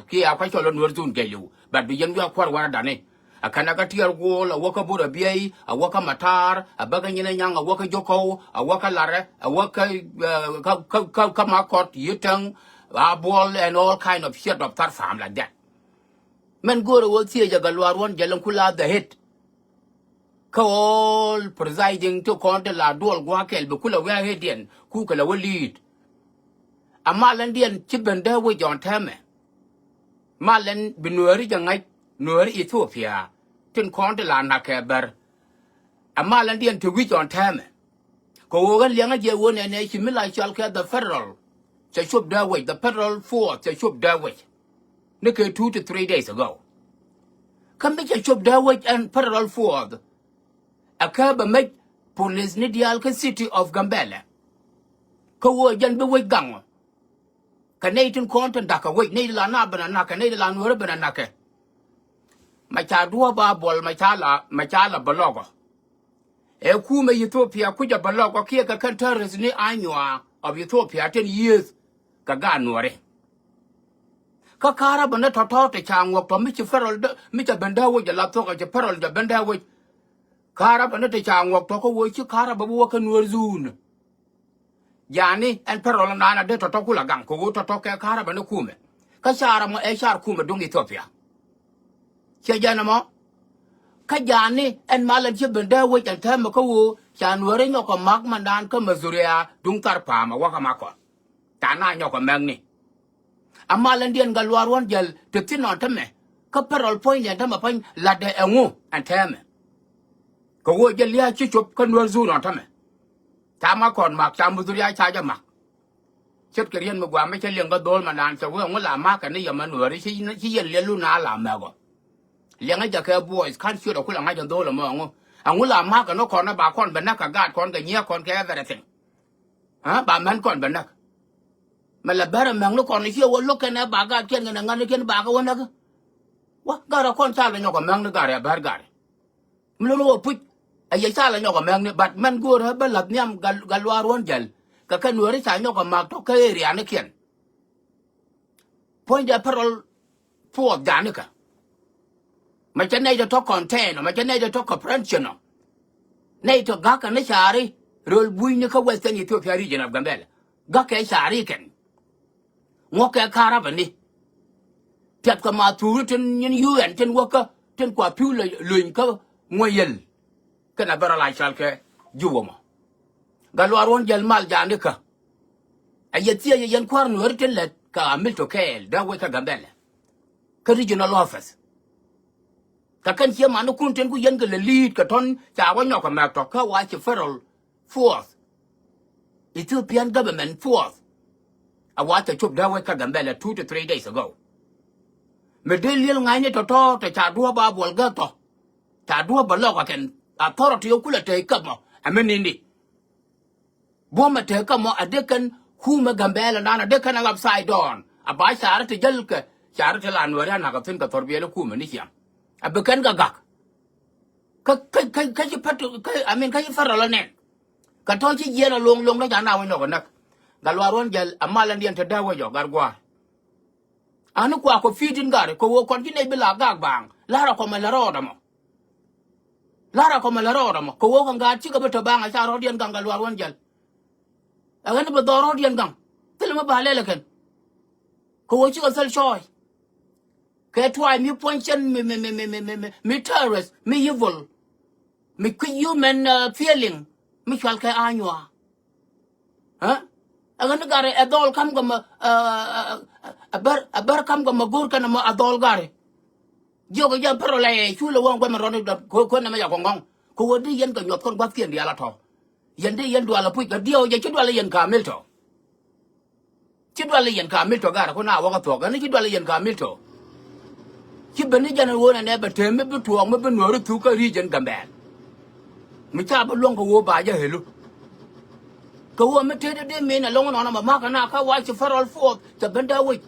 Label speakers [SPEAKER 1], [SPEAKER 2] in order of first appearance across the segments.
[SPEAKER 1] ki a kwa cholo Nuer zun gelu but bi yen yo kwar wana dane akana ka tiar gol a waka bura biai a waka matar a baga nyina nyang a waka joko a waka lare a waka ka makot yitang a ball and all kind of shit of that farm like that men go to work here jagalwar one jalan kula the hit all presiding to counter la dol gwakel be kula we hedien ku kala lead a malandian chibenda we jon tame malen binuari jangai Nuer Ethiopia tin counter la nakaber a malandian to which on tame ko gan lianga je won and simila chalka the federal cha shub da way the federal force cha shub da way nike 2 to 3 days ago come be cha shub da way and federal force akaba make police ni dial city of Gambella ko wo jan be we gang Canadian content daka we ni la na bana na Canadian la Nuer bana na ke ma cha duwa ba bol ma cha la balogo e Kume Ethiopia kuja balogo kia ka terrorist ni anywa of Ethiopia 10 years ka ga Nuer ka kara bana toto te changwa to mi federal mi cha benda wo ja la to ka federal ja benda wo kara bana te changwa to ko wo chi kara ba wo ka Nuer zun yani en federal na de toto kula gang ko toto ka kara bana Kume ka shara mo e shar Kume dung Ethiopia che jana mo ka jani en malan che benda wo ja tam ko wo cha Nuer nyoko mak mandan ka Mazuria dung tar pa ma wa ka mako ta na nyoko mengni amalan dien galwar won jel te tinon tame ka parol point ya tama pan la de engu antame ko wo jel ya chi chop kan Nuer zu non tame ta ma kon mak cha Mazuria cha ja mak chet kerien ma gwa me che leng ga dol manan cha wo ngla ma ka ni ya ma Nuer chi yen le lu na la ma go leng ja ka boys kan chu da ku la ma jan dol ma ngo angula ma ka no kon na ba kon ben na ka gad kon ga nya kon ka everything ha ba man kon ben na mà là bé mình nó còn chưa có lúc cái này bà gà kia người ngăn kia bà có vấn đề quá gà ra con sao là nhau của mình nó gà ra bà gà mình lo put ai vậy sao là nhau của mình này bắt mình gua ra bên lập niam gà loa ruộng gel cái nuôi đấy sao nhau của mình to cái area này kia point the parol for giá nữa cả mà cái này cho content mà cái này cho comprehension này cho gà cái này sao đi rồi bui như cái Western Ethiopia region of Gambella gà cái sao đi cái ngoke kara bani tiat ka ma tu ten yin UN ten waka ten kwa piu le luin ka ngoyel kana bara la chal ke juwoma galwar won jel mal jande ka ayati yan kwar Nuer ten let ka milto kel da we ka Gambella ka regional office ka kan che ma no kun ten ku yen ka le lead ka ton cha wa nyok ka ma to ka wa che federal force Ethiopian government force I want to chop that way ka Gambella 2 to 3 days ago. Me de lil ngai ne to te cha dua ba bol ga to. Ta dua ba lo ka ken authority okula te ka mo. Amenindi. Bo ma te ka mo adekan Kume Gambella na adekan upside down. Aba shar te jel ke shar te lan wara na ka tin ka torbiye le Kume ni siam. Abekan ga gak. Ka ji patu ka amen ka ji farala ne. Ka to ji yena long na ja na wa no nak. Galwaron jel amalan dien te dawo yo gargwa anu kwa ko fitin gare ko wo kon kine bila gag bang lara ko ma lara mo ko wo kan ga ci ga beto bang a saro dien gang galwaron jel agan be doro dien gang telma balele ken ko wo ci ga sel choy ke try mi ponchen mi terrorist mi evil mi human feeling mi chal ka anywa ha agan gare adol kam gam abar kam gam gur kan ma adol gare jogo jam parole chulo won gam ron ko na ma ya gongong ko wodi yen ka nyot kon ba kien dia la to yen de yen dwala pu ga dio je chudwala yen ka milto gara ko na wa ka to ga ni chudwala yen ka milto ki bani jana wona ne ba teme bu tuong me bu no tu ka region Gambella mi cha ba long ko wo ba ja helu ko wo me te de me na long no ma ka na ka wa chi federal force ta benda wi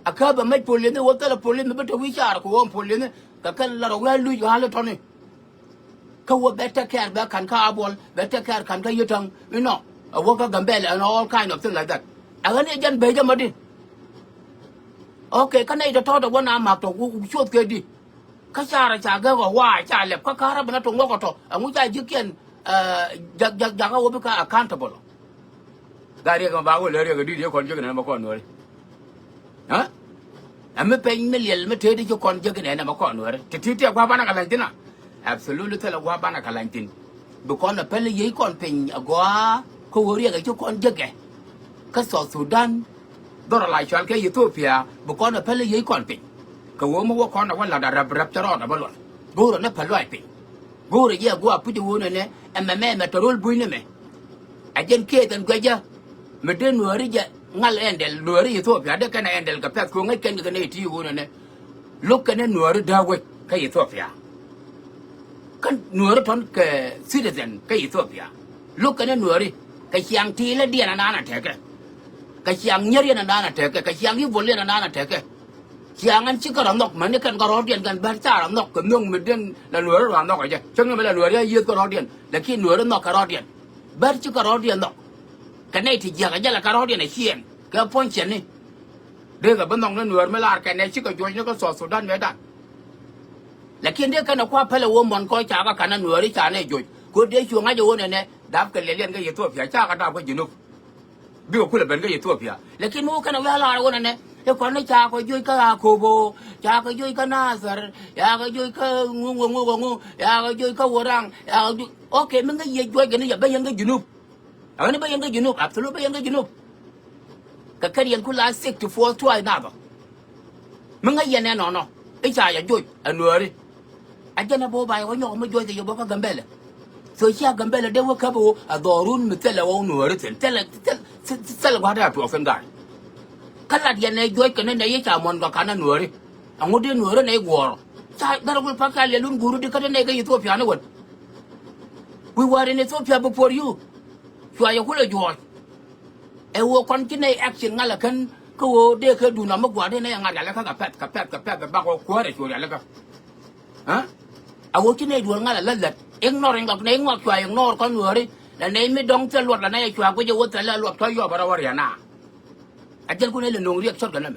[SPEAKER 1] aka ba me polene wo ta la polene be to wi char ko wo polene ka kan la ro ga lu ga le toni ka wo better care ba kan ka abol better care kan ka yutang you know wo ka Gambella and all kind of things like that aga ne jan be jamadi okay kan ai da to da wana ma to ku shot ke di ka shara cha ga go wa cha le ka kara bana to ngoko to angu cha jiken jag ga wo ka accountable Gari ka ba go le ga di kon jiken ma kon no ha ame pe million me te di kon jiken ma kon no ti ti kwa bana kalantina absolutely tell kwa bana kalantin because na pele yi kon pin agwa ko wori ga kon jige ka so Sudan dora lai chal ke Ethiopia because na pele yi kon pin ka wo mo ko na wala da rap charo da balon goro na palwai pin goro ye gwa puti wo ne me torol buine me ajen ke tan gwaja me de nuari ja ngal endel nuari Ethiopia de kana endel ka pet ko ngai ken ga ne ti wo ne lok ne nuari da we ka Ethiopia kan nuari ton ke citizen ka Ethiopia lok ne nuari ka chiang ti le dia na teke ka chiang nyeri na teke ka chiang yi volle na teke chiang chỉ có làm nọc mà nếu cần có điện cần bán trả làm nọc cầm nhung mình điên là lúa làm nọc vậy chứ không phải là lúa đấy yên có điện là khi lúa nó nọc có điện bán chỉ có điện nọc cái này thì giờ cái là có điện này xiên cái point chuyện này đây là bên nông nó lúa mới là cái này chỉ có chuối nó có sọt sọt đan mấy đạn là khi đấy cái nó qua phải là uống món coi chả có khả năng lúa đấy chả này chuối cứ đấy chuối ngay chỗ này đáp cái liền cái gì thôi phải chả cái đáp cái gì nữa biết có là bên cái gì thôi phải là khi nó cái nó về là cái nàyแต่คนในชาก็ยุ่ยก็โคโบชาก็ยุ่ยก็น่าสรยาก็ยุ่ยก็งูยาก็ยุ่ยก็วัวรังยาก็ยุ่ยโอเคมันก็ยุ่ยกันนี่อย่าไปยังก็จุนุบอันนี้ไปยังก็จุนุบอับสรุปไปยังก็จุนุบก็แค่ยังคุณลาสิกที่ฟัวช่วยน่าบ่มันก็ยังแน่นอนเนาะไอ้ชาอย่ายุ่ยอันนู้นอาจารย์บอกไปว่าโยมไม่ยุ่ยแต่โยมบอกก็กัมเบลโซเชียลกัมเบลเดี๋ยวว่าเขาบอกดอรุนมิเตลว่านู้นเตลว่าได้ตัวเฟนได้kan la dia nei joy kan nei cha mon ka kana nuori angu de nuori nei goro cha daragul pakal le lun guru de kada nei ga Ethiopia na won we were in Ethiopia before you ya kula joy e wo kon ki nei action ngala kan ko wo de ka du na ma gwa de nei ngala la ka pet ba ko ko re jo la ka ha awo ki nei du ngala la la ignore ngak nei ngak chwa ignore kon nuori la nei mi dong cha lot la nei chwa ko je wo ta la lot ko yo bara war ya na ajal ko ne le nong riek sot kana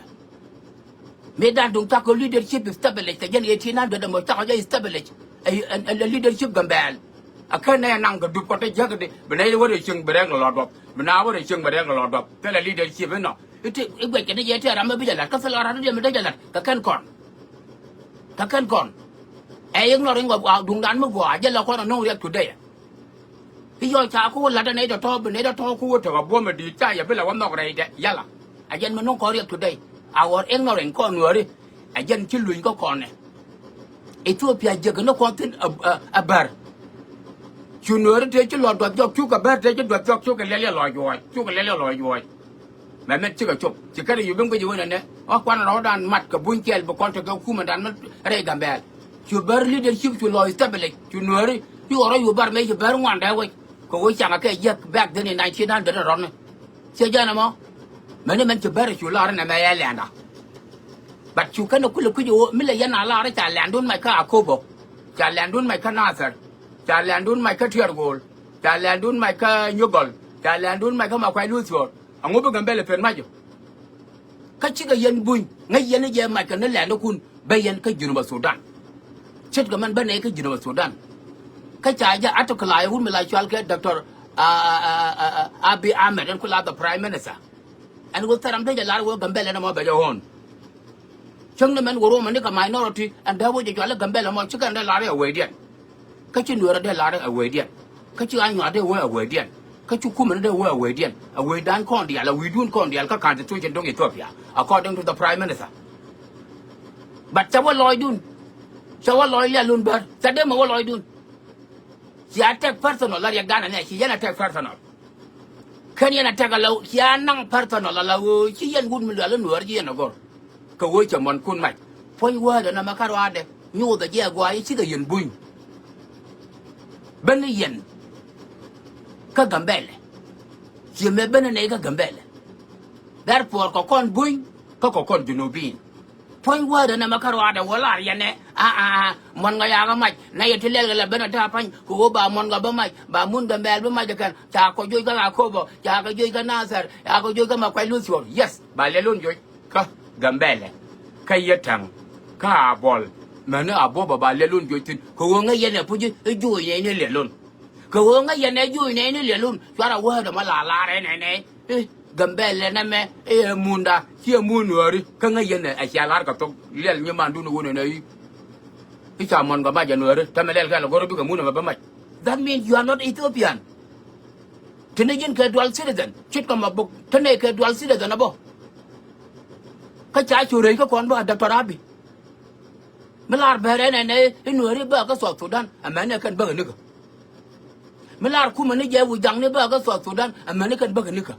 [SPEAKER 1] me dan dong ta ko leadership establish ta jen 1800 mo ta ko establish a leadership gambel akana nang ga du ko ta jag de benay wo de chung bereng lo dop bena wo de chung bereng lo dop ta la leadership no ite igwe ke de yete ram bi jala ka sala ra de me de jala ka kan kon e yung no ring wa dung dan mo wa jal ko no nong riek today hi yo cha ko la da nei da to benay da to ko to ga bo me di cha ya be la wa no ga de yala ajenมันต้องขอเรียก today our ignorant ก็หนัวดิajen ชิลุยก็ก่อนเนี่ยEthiopiaเจอกันนครที่อับบาร์ชูหนัวดิเธอจะหลอดดอกยอกชูกับบ้านเธอจะดอกยอกชูกันเลี้ยลอยย้อยชูกันเลี้ยลอยย้อยแม่ชื่อกับจบจะกันอยู่เบื้องไปอยู่นั่นเนี่ยว่าควันเราดันมัดกับบุญเกลบุคคลจะเขาคู่มันดันมันอะไรกันแบบชูบาร์ leadership ชูลอย stability ชูหนัวดิอยู่อะไรอยู่บาร์ไม่อยู่บาร์วันเดียวเว้ยก็ว่าจังแค่ยัก back then in 1900 ร้อนเนี่ยเชื่อใจนะมั้งมันจะเบรชูลาร์นะไม่แลนด์บัดชูกันก็เลยคุยอยู่ไม่เลยยันนาลาร์จะแลนด์ดุนไม่ข้าโคบจะแลนด์ดุนไม่ข้านาซร์จะแลนด์ดุนไม่ข้าเทียร์โกลจะแลนด์ดุนไม่ข้ายูกอลจะแลนด์ดุนไม่ข้ามาควายลูซิโออังกูเป็นกันเบลเป็นมาอยู่ข้าชิกยันบุญไงยันนี่ยังไม่กันนั่นแลนด์คุณไปยันข้ายูนมาสุดานเช็ดกับมันเป็นไงข้ายูนมาสุดานข้าจ่ายจะอัตโคลายหุ่นเวลาชวนแค่ดรอาบีอาเมดนั่นคุณลาตัว prime ministerอันกูตามที่จะลาวัวกัมเบลนะมาไปจะฮอนช่างนั้นมันวัวมันนี่ก็ minority อันเดียวว่าจะจอดแล้วกัมเบลมาชิกันได้ลาได้เอาไว้เดียนก็ชื่อหนัวได้ลาได้เอาไว้เดียนก็ชื่ออันหนัวได้วัวเอาไว้เดียนก็ชื่อคู่มันได้วัวเอาไว้เดียนเอาไว้ด้านข้อเดียวแล้ววิดุนข้อเดียวก็การจะช่วยฉันตรงอีกตัวเพีย according to the prime minister บัดจะว่าลอยดุนจะว่าลอยเลี้ยลุนเบิร์ดจะได้มาว่าลอยดุนจะแท็ก personal แล้วอย่างด้านนั้นเนี่ยจะแท็ก personalแค่นี้นะแต่ก็เราแค่นั่งพัฒนาเราชี้ยันกุนมันเหลือแล้วหนัวชี้ยันนะก็ก็ว่าจะมันกุนไหมพอยว่าเดี๋ยวนะมาคาร์วาเดยูแต่เจ้ากว่าไอ้ชี้ก็ยันบุญเป็นยันก็กัมเบลเชื่อไหมเป็นอะไรก็กัมเบลแต่พอก็คนบุญก็คนจุนบีนพอยว่าเดี๋ยวนะมาคาร์วาเดวลายันเนี่ยมันก็ยากไหมนายที่เล่นกันแล้วเป็นอะไรพันกูว่าบามันก็บ่ไหมบามุนกันแบบบ่ไหมจะกันจากก็ยุ่ยก็อาโคบจากก็ยุ่ยก็น่าเสียจากก็ยุ่ยก็มาควายลุ่นสวน yes บาเล่ลุ่นยุ่ยก็กัมเบล kayetang ka bol mana abo baba lelun jotin ko nga yene puji ju yene lelun ko nga yene ju yene lelun swara wa da malala re ne Gambella na me munda ki munwari ka nga yene a shalar ka to lel nyamandu no wona yi ita mon ga maja nuere tamelel ka goro bi ka muna ba maj that means you are not Ethiopian Tinejin ka dual citizen chit ka mabuk tane ka dual citizen abo ka cha chure ka kon ba Dr. Abi melar bere ne nuere ba ka so Sudan amane kan ba nika melar kuma ne je wujang ne ba ka so Sudan amane kan ba nika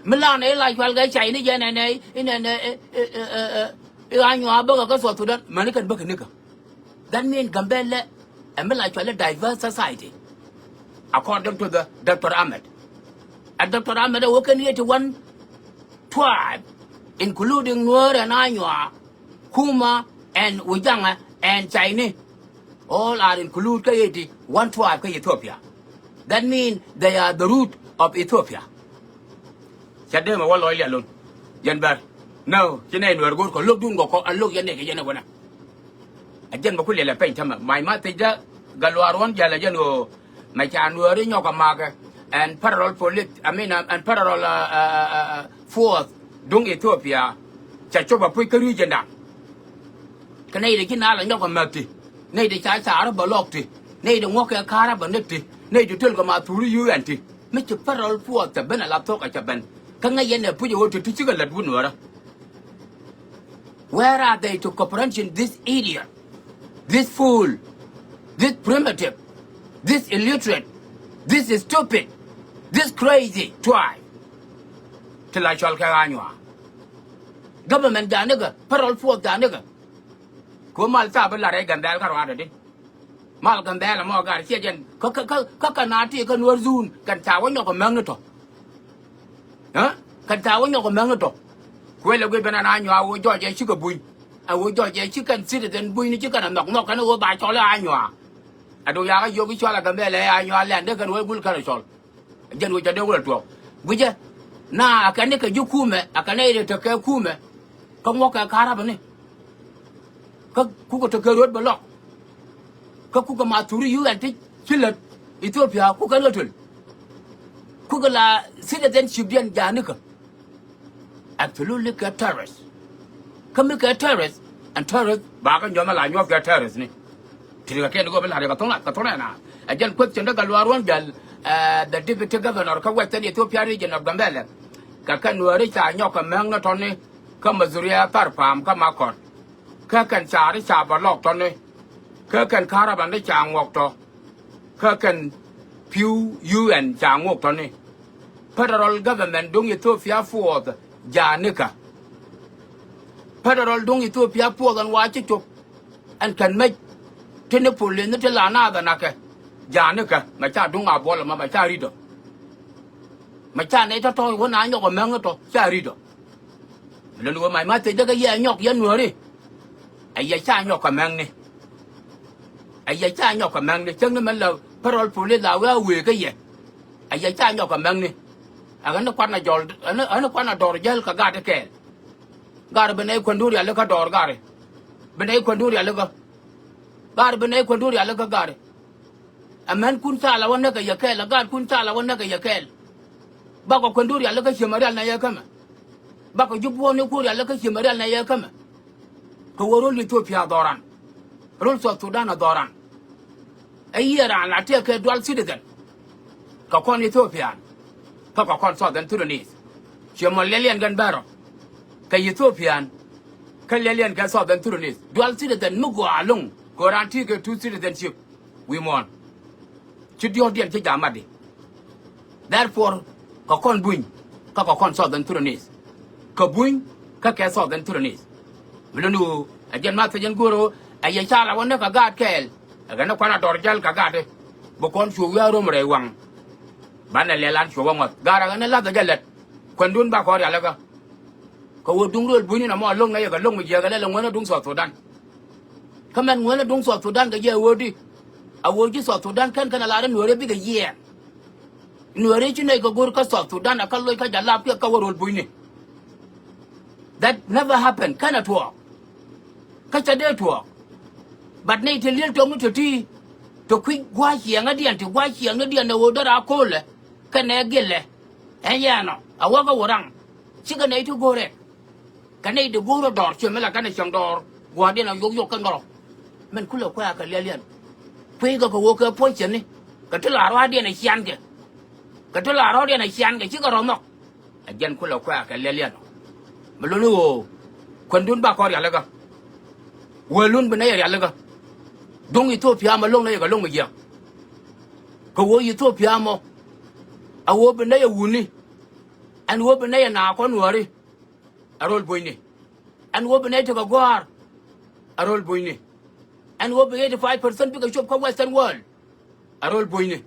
[SPEAKER 1] melar ne la kwal ga chai ne je ne anyo ba ka so Sudan amane kan ba nika that means Gambella and a diverse society according to the Dr. Ahmed. And Dr. Ahmed working here to one tribe, including Nuer and Anywa, Kume and Ujanga and Chinese. All are included one tribe, Ethiopia. That means they are the root of Ethiopia. Chadema wall oil alone. Janbar. No, China Nuer go look doon go and look your neck. Ajen bakule la pen tama my mateja galwarwan jala jeno my chanuari nyoka maga and parallel and parallel force dung Ethiopia chachoba puikari jenda kanai de kinala nyoka mati nei de cha cha ba lokti nei de ngoka kara baneti nei de tel ko ma turi yuanti mi che parallel force ta bena laptop a chaben kanga yene puji wotu tichiga ladwun wara where are they to comprehension this idiot this fool, this primitive, this illiterate, this is stupid, this crazy tribe. Till I shall carry on. Government da nigga, parole force da nigga. Kumal sabala Gambella Carwada. Mal Gambella Morgan, Sijan, Kakanati, Kanwazun, Kantawan of a magneto. Huh? Kantawan of a magneto. Quella given an annual George and Sugar Boy. I would judge a chicken citizen, buin chicken, and knock and over by Chola Anua. I do ya yogi chola Gambella, annual land, they can well carry. Again, which I don't want to. Would you? Now I can make a Kume, a Canadian to Kume. Come walk a carabane. Cook to Kerwood Below. Cookama to you and teach Chillet, Ethiopia, cook a little. Cookala citizenship and Janica. Absolutely a terrorist. Come look at terrorists and terrorists back on your line of their terrorists. Till can't go like a Katona. I just question the Galwaran girl, the deputy governor of Western Ethiopia region of Gambella. Kakan Nuaricha, Yoka Manga Tony, come Mazuria, Tarpam, come Akon. Kirkan Sari Saba Lock Tony. Kirkan Caravan the Chang walked off. Kirkan Pew, you and Chang walked Tony. Federal government doing Ethiopia for the Janica. Federal dung Ethiopia poor than watch it and can make Tinapul in the Telana the Naka. Janica, my child dung a ball of my charido. My child ate a toy 1 eye of a mangato, charido. Then when my mother did a year knock January. A yachan yok a mangne. A yachan yok a mangne, gentlemen love, parole pulida well wig a year. A yachan yok a mangne. I don't know what I told, I don't want a door gel got a care. Gari bene Kwanduria look at door Gari. Bene Kwanduria look. Gari bene Kwanduria look at Gari. A man kuntala one nigga yakel, a god kuntala one nigga yakel. Bako Kwanduria look at Shimaral Nayakama. Bako Jubuan Kuria look at Shimaral Nayakama. Who were only Ethiopia Doran. Rules of Sudan Doran. A year and I take a dual citizen. Kakon Ethiopian. Kakon Southern Sudanese. Shimalelian Ganbaro. Ethiopian, Kalelian can solve them through this. Dual citizen, no go along, guarantee 2 citizenship. We want. Should you deal to Jamadi? Therefore, Kakon Buin, Kakon solve them through this. Kabuin, Kaka solve them through this. We don't know, again, Master Guru, a Yachala, one never got Kel, a Ganapana Dorjal Kagate, Bokon Sugar Rumre Wang. Banalelan Shawama, Gara and another gallet. Kwandun Bakori Alaga. Ko dung rul buini na mo long na yaga long mi yaga le ngwana dung so Sudan. Kaman ngwana dung so Sudan ga ye wodi. A wodi so Sudan kan kana la Nuer bi ga ye. Nuer chi ne ga gur ka so Sudan akal loy ka jala pi ka worol buini. That never happened. Cannot work. Catch a day to work. But nay to little to tea to quick wash young again to wash young again the water are cold. Can I get and yano, a walk around. Chicken ate to go there. Can I the go door, Chimela can a door, guardian of your candor. Men could have quack a lillian. Quaker could walk a poison. Catilla Radi and a shank. Catilla Rodi and a shank, a chicken or not. Again could have quack a lillian. Malunu, Quandun Bacoria. Walun Benaya Laga. Don't Ethiopia alone like a long year. Go Ethiopia mo. I will be near Woony. And will be near now, don't worry. A roll boyne. And will be near to Gaguar. A roll boyne. And will be 85% because you come Western world. A roll boyne.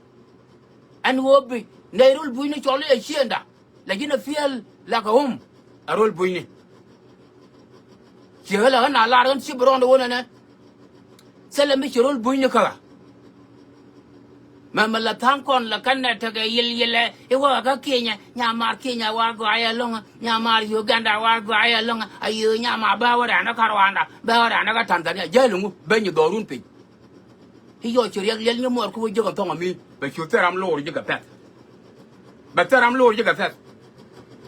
[SPEAKER 1] And will be Nairul Boyne Charlie a shienda. Like in a field like a home. A roll boyne. She held a large and ship around the one and sell a Michel Buinica. Mamma la tancon la canna take a yell, it was a Kenya, Yamar Kenya, Wagua long, Yamar Uganda, Wagua long, a you Yama Bauer and a Caruana, Bauer and a Tanzania, Jelum, Benny Dorumpi. He ought to yell more cool you on me, but you tell I'm Lord you got that. But tell I'm Lord you got that.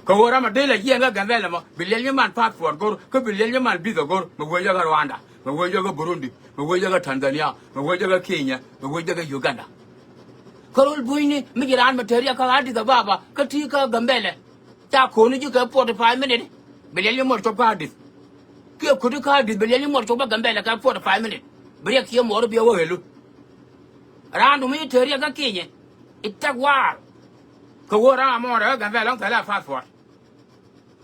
[SPEAKER 1] Kawara Madela Yanga Gambella, Billion man part for go, could Billion man be the go, Mawaja Rwanda, Mawaja Burundi, Mawaja Tanzania, Mawaja Kenya, Mawaja Uganda. Carol Buini, Migiran Materia Karati the Baba, Katika Gambella. Takoni you can 45 minutes. Billion more to parties. Kia could you card this Billion more to Gambella can 45 minutes. Break here more to be away. Around me, Teria Kenya. It took while. Kawara more Gambella fell fast for.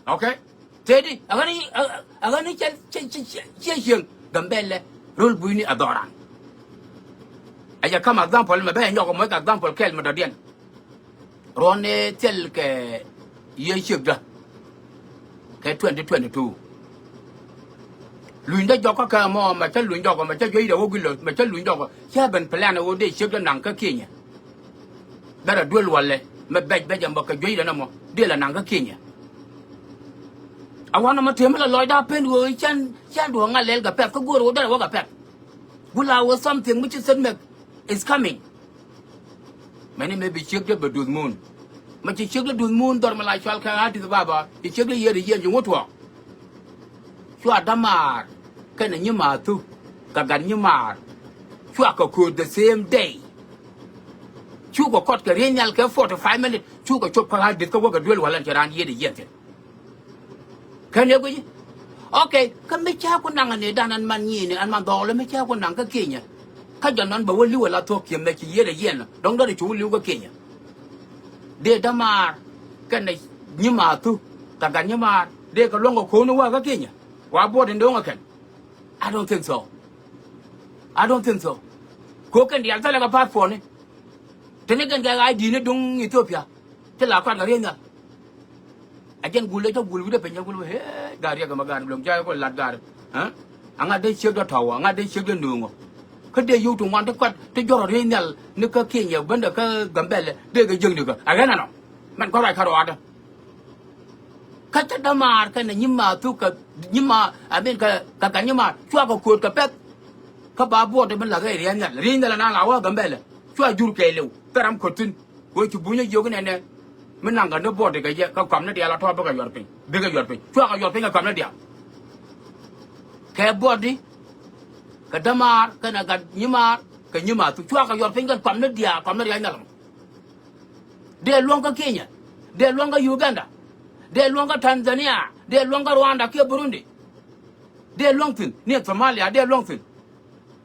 [SPEAKER 1] Okay? Teddy, I'm going to Gambella, Rule Buini Adora. I come example, my band, you make example, Kel Madadian. Ronne Telke Yeshibda K 2022. Lunda Joka more, my tell Lundoga, my tell you the Wogilo, my tell Lundoga, Shaban Plan all day, Shibda Nanka Kenya. Better dwell wale, my bed bedjam boka Jada no more, Dilla Nanka Kenya. I want to tell Lloyd up and we can do a lega pep, go or whatever pep. Will I was something which is said is coming. Many may be checked but do moon. But you check the moon, Dormalai shall come out to the Baba, you check the year you want to walk. You are Damar, can a new mar too, Kaganumar. Chuaka could the same day. Chuka caught Karenial 45 minutes, Chuka Chopa did go work a drill while around here yet. Can you go? Okay, come make Chakunang Dan and Manini and Mandola make Chakunanga Kenya. Kajanan, but will you allow talk him like a yen? Don't let it you go Kenya. De Damar, can they Nima too? Taganyamar, they go long of Konowaga Kenya. Why bought in Dongakan? I don't think so. I don't think so. Cook and the other apart for me. Tenegan guy didn't do Ethiopia. Tell our Kagarina. Again, good little will with a penny. Hey, Gari Gamagan, Jago Lagar. Huh? I'm not they shake the tower, I'm not they shake the Nungo. Could they you to want to cut to your renal, Nika Kenya, Bunda Gambella, Dig a Junga? I don't know. Man, go like her order. Cut the mark and the Nima took a Nima, I mean, Kakanyama, Chuaco could capet. Kababo, the Malagarian, Rindal and our Gambella. Chua Jurkelu, Taram Cotton, go to Bunya Jogan and Menanga, no border, come to the Alatoba of your ping, bigger your ping, Chuaka your finger come to Care body. Kadamar, Kanagat Nimar, Kanyuma, to Chuaka your finger come to the Yanam. They're longer Kenya, they're longer Uganda, they're longer Tanzania, they're longer Rwanda, Kia Burundi. They're Longton, near Somalia, they're Longton.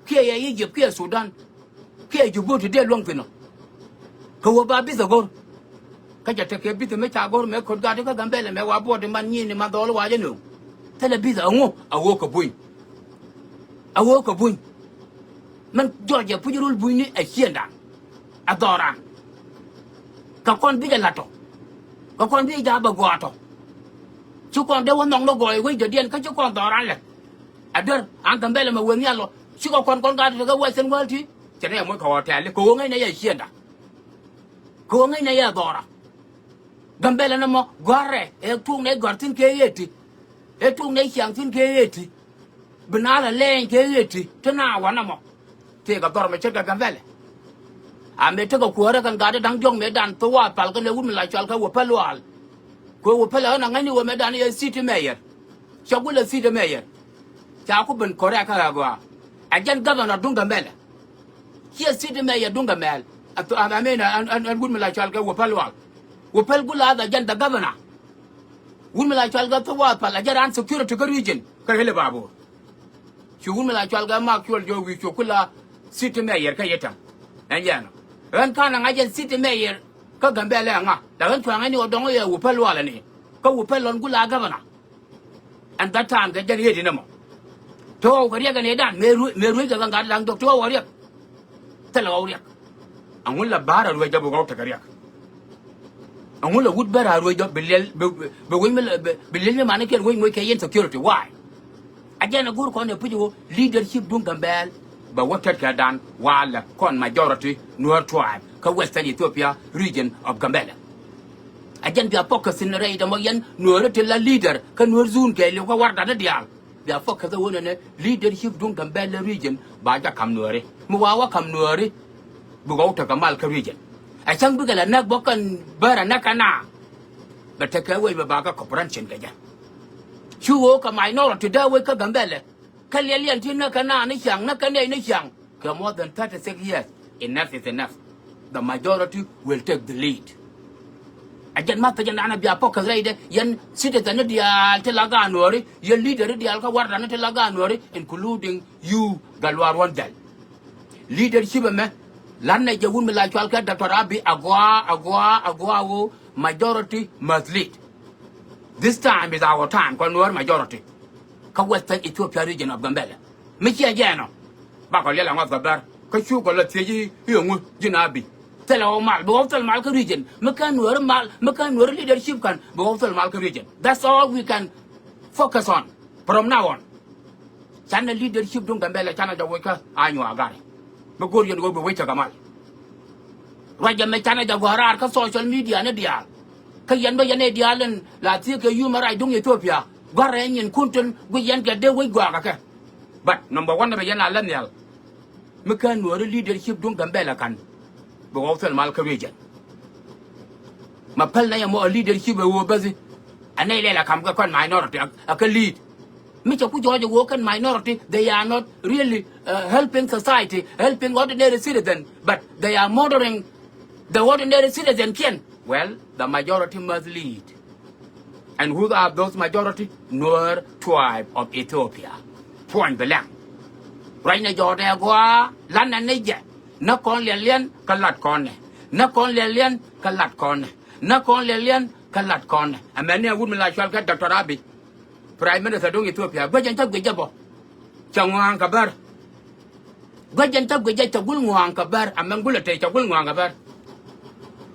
[SPEAKER 1] Kia Egypt, Kia Sudan, Kia Djibouti, they're Longton. Kawaba Bizago. Kaja take a bit of Metagor, Mekogatica, Gambella, Mewabo, the Manin, the Madolo, I know. Tell a bit, I walk a boy. I walk a boy. Man, Georgia, put your old boy a shienda. Adora. Kakon be a lato. Kakon be a baguato. Chukon, there was no go away, the dear Kachukon Dorale. Adder, Uncle Bellama when yellow. Chukon got to the Western world. Today, I'm going to tell you, go in a shienda. Go in a Dora. Gambella no more, Gari, a 2 egg got in K80. etung ne chiang tin ke eti benala len ke eti tana wana mo te ga dor me che ga Gambella a me te ga kuara kan ga dang jong me dan to wa pal ka le wun la chal ka wo palwal ko wo pala na ngani wo me dan ye city mayor chagula city mayor cha ku ben kore ka ga ajan governor dung Gambella here city mayor dung Gambella ato amena an wun la chal ka wo palwal wo pal gula da jan da governor wun la chal ga to wa pal ajan security ka region ka hele babu chu wun la chal ga ma kyol jo wi chu kula city mayor ka yetam anjano ran kana ngajen city mayor ka Gambella nga da ran twanga ni odongo ye wo pal wala ni ka wo pal lon gula governor and that time ga jan yedi namo to ko riga ne dan meru ga ga lang doctor wa riga tala wa riga angul la bara ro jabu ga ta riga angul la wud bara ro jabu bilel me mane ken wo mo ke yen security why ajana gur ko ne pujo leadership dun Gambella ba water ka dan wala kon majority Nuer tribe ka Western Ethiopia region of Gambella ajan dia focus in rate mo yan Nuer te la leader ka Nuer zone ke le ko warda da dial dia focus wona ne leadership dun Gambella region ba ja kam Nuer mu wawa kam Nuer bu go ta kamal ka region a can buga la nak bokan bara nakana ba ta ka wai ba ka corporation ga ja chuo ka minority da wai ka Gambella Kalelian Tina Kana Nishang, Nakane Nishang, more than 36 years. Enough is enough. The majority will take the lead. Again, Matajan Anna Biapoka Lady, Yan citizen Dia Telaganori, your leader Dia Alkawardan Telaganori, including you, Galwar Wandel. Leadership, Lana Jawumi like Alka, Dr. Abi, Agua, majority must lead. This time is our time, Conwar majority. Ka Western Ethiopia region of Gambella. Michi ajano. Ba ko lela ngwa bar. Ka chu ko la tiji yongu jinabi. Tela o mal bo tel mal ka region. Makan Nuer leadership kan bo tel mal ka region. That's all we can focus on from now on. Chana leadership dun Gambella chana da weka anyu agari. Ba gor yen go be wecha gamal. Raja me chana da gorar ka social media ne dia. Ka yan ba yan e dia len la ti ka human right dun Ethiopia. Gari kuntin guyan ga de we gwa ka but number 1 be yana lanyal mekan Nuer leadership dun Gambella kan bo wofel mal ka region ma pal na yamo leadership wo bazi anay lela kam ga kon minority aka lead mi cha ku jojo wo kan minority they are not really helping society helping ordinary citizen but they are murdering the ordinary citizen ken well the majority must lead. And who are those majority? Nuer tribe of Ethiopia. Point blank. Right now, Jordan Gua, Lana Niger. Na kon lelian, kalat kone. Na kon lelian, kalat kone. Na kon lelian, kalat kone. And many a woman like Dr. Abi, Prime Minister of Ethiopia. Gajan tab gajabo. Changwang kabar. Gajan tab gajata gulwang kabar. Amangula te chagulwang kabar.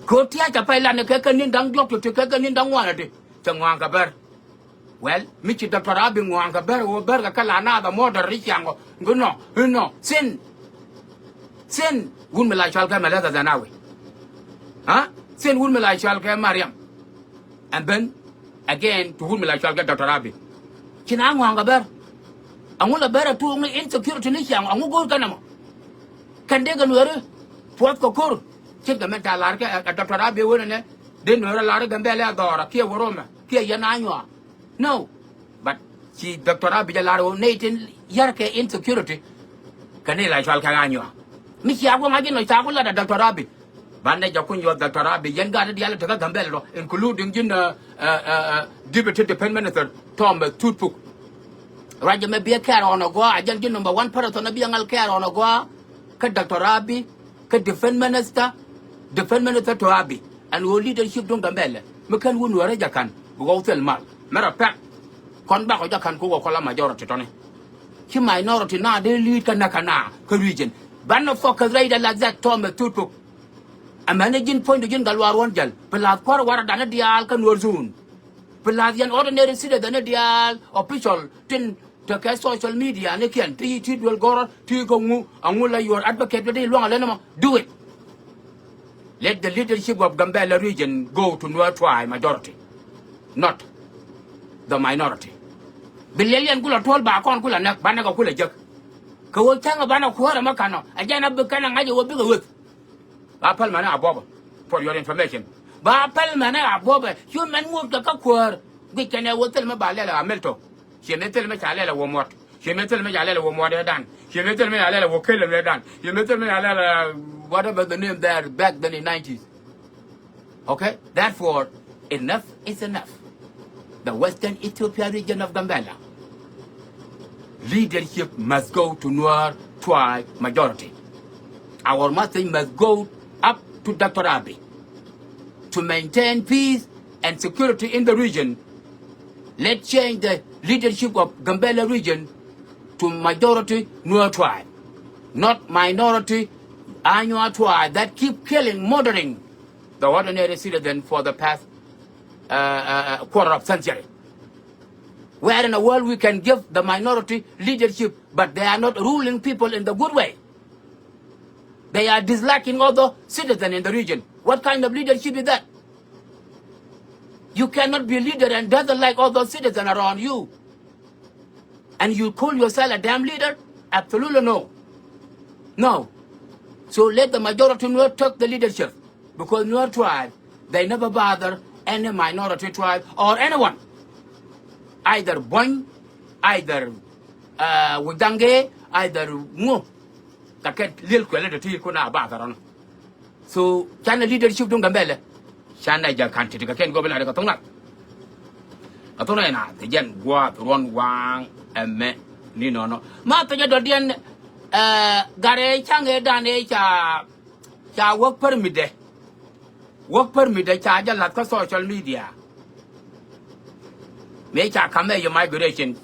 [SPEAKER 1] Kotia chapailan a kakanin dang block to kakanin dang one. Changwang kabar. Well, Michi Dr. Abi Mwang kabar wo berga kala na da modern richango. No. Sin wun mila chalka malada zanawi. Huh? Sin wun mila chalka Mariam. And then again to wun mila chalka Dr. Abi. Chinang Mwang kabar. Angula bera tu ngi insecurity ni chang angu go kanamo. Kande ganwere puat ko kur. Chika menta larka Dr. Abi wona ne. Den Nuer la Gambella dora kia woroma kia yananywa no but she Dr. Abi Jalaro Nathan yarke insecurity kanela chal kanywa mi chia go ngagi no cha la Dr. Abi bande jakunyo Dr. Abi yanga diala to Gambella including in deputy defense minister Tom Tutpuk raja me be care on go ajan number 1 person na biangal care on go ka Dr. Abi ka defense minister to Abi and we leadership dun Gambella mekan won wara jakan go tel mal mara pak kon ba ko jakan ko ko la majority tone ki minority na de lead kana ka region ban no focus right like that Tom Tutpuk a managing point again galwar won jal pelat ko wara dana dial kan Nuer zone pelat yan ordinary citizen dana dial official tin to ka social media ne ken ti dwel goro ti ko ngu angula your advocate de lo ngale no do it. Let the leadership of Gambella region go to Nuer tribe majority, not the minority. billion kula tol ba kon kula nak bana ka kula jak ka wo tanga bana ko ra makano ajana be kana ngaje wo biga wut ba pal mana aboba for your information ba pal mana aboba human move ka kwar gi kana wo tel ma ba lela amelto she metel ma chalela wo mot she metel ma chalela wo mot dan she metel ma chalela wo kele dan she metel ma chalela whatever the name there back then in 90s. Okay, therefore enough is enough. The Western Ethiopia region of Gambella leadership must go to Nuer tribe majority. Our message must go up to Dr. Abiy to maintain peace and security in the region. Let's change the leadership of Gambella region to majority Nuer tribe, not minority Annual tribe that keep killing, murdering the ordinary citizen for the past quarter of century. Where in the world we can give the minority leadership, but they are not ruling people in the good way. They are disliking other citizens in the region. What kind of leadership is that? You cannot be a leader and doesn't like other citizens around you. And you call yourself a damn leader? Absolutely no. No. So let the majority Nuer take the leadership. Because Nuer tribe, they never bother any minority tribe or anyone. Either Boing, either Wudange, either Mu. Kaket lil kwele de ti kuna bother on. So chana leadership dung Gambella. Chana ja kanti ka ken go bela ka tongna. Ka tongna na te jen gwa ron wang emme ni no no. Ma to ja do dien Gari change dane cha work permit cha jalat ka social media me cha kame your migration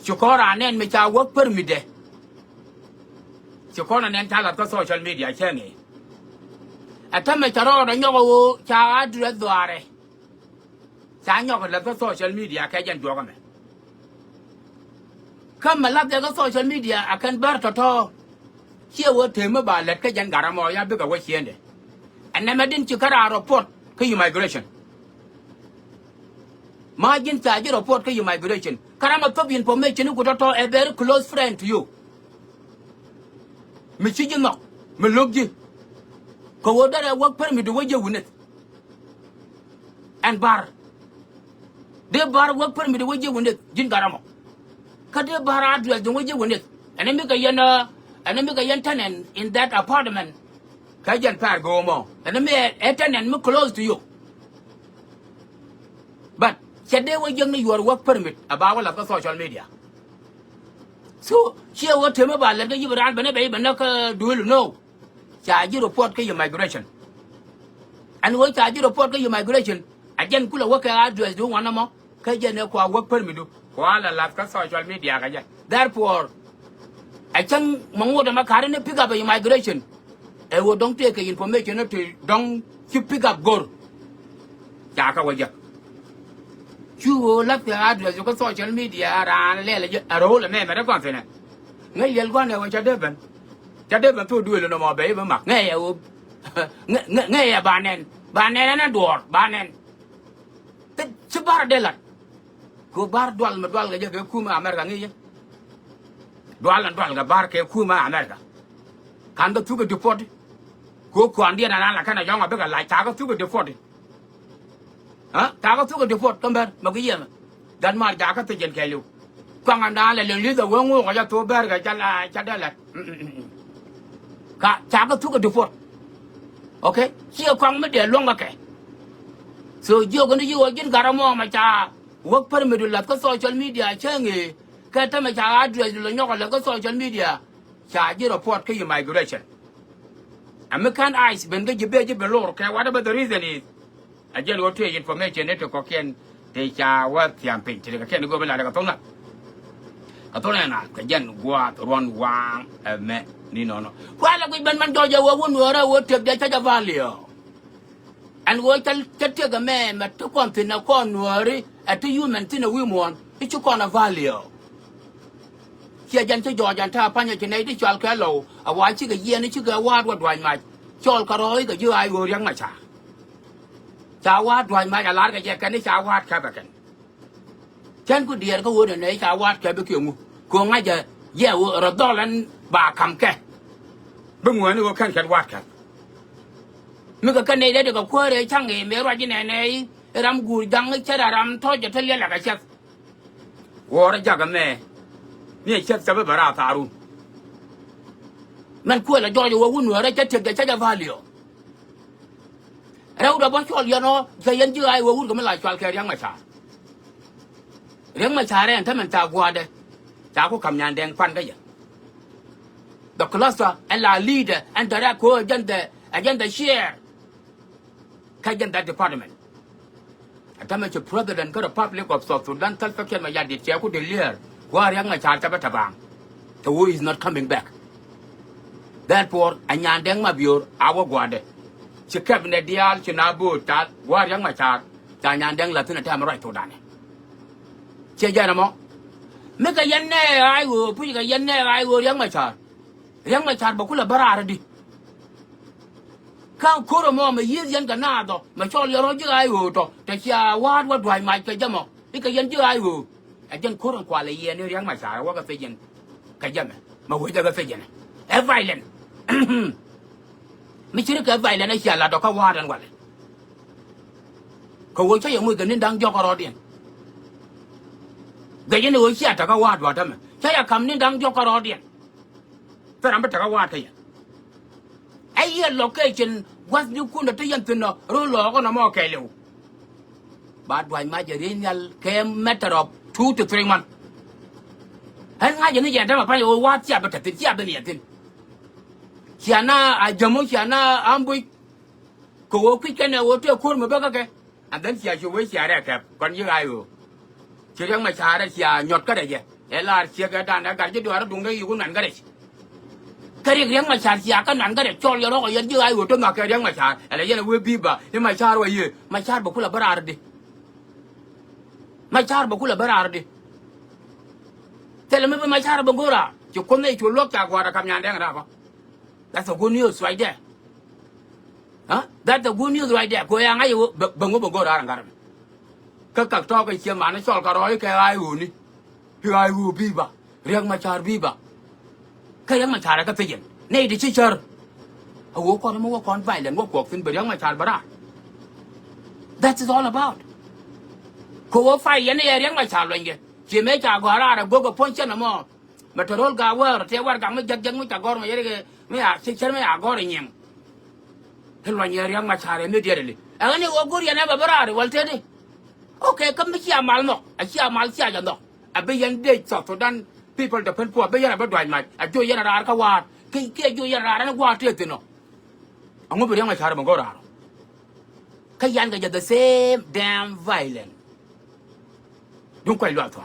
[SPEAKER 1] chukora nen me cha work permit chukora nen jalat ka social media change atame cha ro nyogo cha address doare cha nyogo la ka social media ka jan joga me Come love the social media, I can bear to talk. Here what him about let Kajan Garamo, ya bigger way here. And never didn't you cut a report, Kayu migration. Margin charge report Kayu migration. Karama copy information who could talk a very close friend to you. Michijino, Melugi. Kowoda work permit the way you win it. And bar. They bar work permit the way you win it, Jin Garamo. Kade bar address the way you win it. And I make a yen tenant in that apartment. Kajan par go more. And I make a tenant close to you. But today we young your work permit about like social media. So here what him about let you run baby but do you know? Charge report your migration. And what charge report your migration? Again could work address do one more. Kajan work permit do. Kuala like social media. Therefore I can Mongo the Macarena pick up your migration. I will don't take information to don't you pick up gold. Jaka waja. You will love the address of social media and a roll and name at a continent. Nay, you'll go never Jadevan. Jadevan to do it no more, baby. Nay, nay, a banen and a door, banen. The Chibardella. Go bar dual Madwal, Kume, American. Dual and Dual, Barke, Kume, America. Can the two deport? Go Quandian and Anna kind of young bigger like Tago to deport. Huh? Tago to deport, come back, Magian. That my jacket to get you. Come and down and leave the one or you to Berga Chadella. Tago to deport. Okay? She'll come with the longer. So you're going to you again, Garamo, my child. Work permit like social media, Changi. Katama address, like social media. Charge report to your migration. American eyes, when they get below, okay, whatever the reason is. I just go to information to cocaine, they shall work campaign to the can go like a tongue. A tongue, again, go out, run one, a man, no. While we been Georgia, would take the charge of value. And we tell take a man, but to continue, worry, at the human thing a woman, it's a corner value. Here, Gentle George and Tapanya Canadian Chalcalo, a white chicken, a year and a sugar, what do I might? Chol Caroi, the you I will young my child. Chawa, do I might a large jack and a chawa cabacan. chen ku dier ko wona nei ka wat ke be kyu ko nga je ye wo ro dolan ba kam ke be ngwa ni ko kan kan wat ka mi ka ne de ko ko re chang e me ro ji ne nei ram gu dang che da ram to je te le la ka che wo ra ja ga me ni che sa be bara ta ru man ko la jo wo nu ra che te de che da valio rau da bon chol yo no che yen ji ai wo ko me la chwal ke yang ma cha riêng mà cha đấy,ถ้ามันจากวัวเด้จากกูคำยันแดงฟันก็ยัง the cluster and la leader and the rest กูยันthe share แค่ยัน that department ถ้ามันจะ president ก็ republic of South Sudan ท่านก็เขียนมายันดิเจ้ากูเดือดเลือดว่าเรื่องมาชาจะไปทบางแต่ว่า is not coming back therefore อันยันแดงมาบิวเอาวัวเด้จะแค่เป็นเดียลชนะบูจัดว่าเรื่องมาชาจะยันแดงละที่นั่นทำอะไรตัวนั้นเชื่อใจนะมั้งไม่ก็ยันแน่ไอ้กูพี่ก็ยันแน่ไอ้กูยังไม่ชาบอกกูละบาราดิข้างคู่เรามองมายืดยันกันหน้าต่อมาชอบยอร์จไอ้กูต่อแต่เชื่อว่าดวายไม่ก็จะมั้งพี่ก็ยันไอ้กูไอ้ยันคู่เรากว่าเลยยันยังไม่ชาว่าก็เสียยันก็ยังมาหัวใจก็เสียยันไอ้ไฟเลนไม่ใช่แค่ไฟเลนไอ้เชื่อละต่อเขาว่ากันกว่าเลยเขาว่าใช่ยังมือกันนี่ดังยอกรอเดียนแต่ยันโอ้ยเสียแต่ก็วาดทำไมใช่อะคำนี้ดังยกกระรอเดียนแต่เราไม่แต่ก็วาดกันยังไอ้ยันโลเคชั่นวัดยุคุณแต่ยันตัวน่ะรู้หลอกก็น่ะมอแก่เร็วบาดไว้มาจะเรียนยันแค่ matter of 2 to 3 months เห็นไงยันนี่ยันทำไมไปโอ้วาดเสียไปแต่เสียไปเนี่ยทิ้งเสียหน้าไอ้จมูกเสียหน้าอันบุยกูคิดแค่เนี่ยว่าเจ้าคุณมาบ้างก็แกอันนั้นเสียช่วยเสียแรกครับก่อนยังไงอยู่เชื่อยังไม่ช้าได้เสียหยดก็ได้เจ้เอลาเสียกันได้การจะดูอะไรตรงนี้อยู่นั่นก็ได้ก็เรียกยังไม่ช้าเสียกันนั่นก็ได้จอลยอก็ยันยื้อไอ้หัวตัวหนักยังไม่ช้าอะไรยังเว็บบีบะยังไม่ช้าว่ายื้อไม่ช้าบอกคุณละบาร์ดิไม่ช้าบอกคุณละบาร์ดิแต่เราไม่เป็นไม่ช้าบอกกูละจุดคนนี้จุดลวกจากว่าเราทำงานได้กันหรอ That's a good news right there huh That's a good news right there กูยังไงอยู่บังกูละกันก็กักตัวกันเชียร์มาในชอลการ้อยแกไอ้หูนี่ไอ้หูบีบะเรียกมาชาร์บีบะแค่ยังมาชาร์ก็เสียนนี่ดิชิเชอร์เอาหัวก้อนมันว่าก้อนไฟเลยว่าขวบขึ้นไปยังมาชาร์บาระ That's all about ขวบไฟยันนี่ยังมาชาร์เลยไงเชื่อไหมจากวาระเราบอกกับพ่อเช่นนั้นมั้งมาทรลกาวร์เทวร์กังไม่จังไม่จากกอร์มาเยอะเลยไม่อยากชิเชอร์ไม่อยากกอร์ยังเห็นว่ายังมาชาร์ไม่เดียร์เลยอันนี้ว่ากูเรียนอะไรบาระเลยวันเท่านี้โอเคก็ไม่เชื่อมาลเนาะไอ้เชื่อมาลเชื่อจังเนาะไอ้เบียนเด็กสอบสุดนั้น people จะเพิ่นพวกเบียนอะไรด้วยไหมไอ้จุยยันราเขาวาดกี่จุยยันรานั่นวาดเรื่องเนาะเอางูไปเลี้ยงมาชาร์บังก็ราขยันก็จะ the same damn violent ยุ่งไปล้วนตัว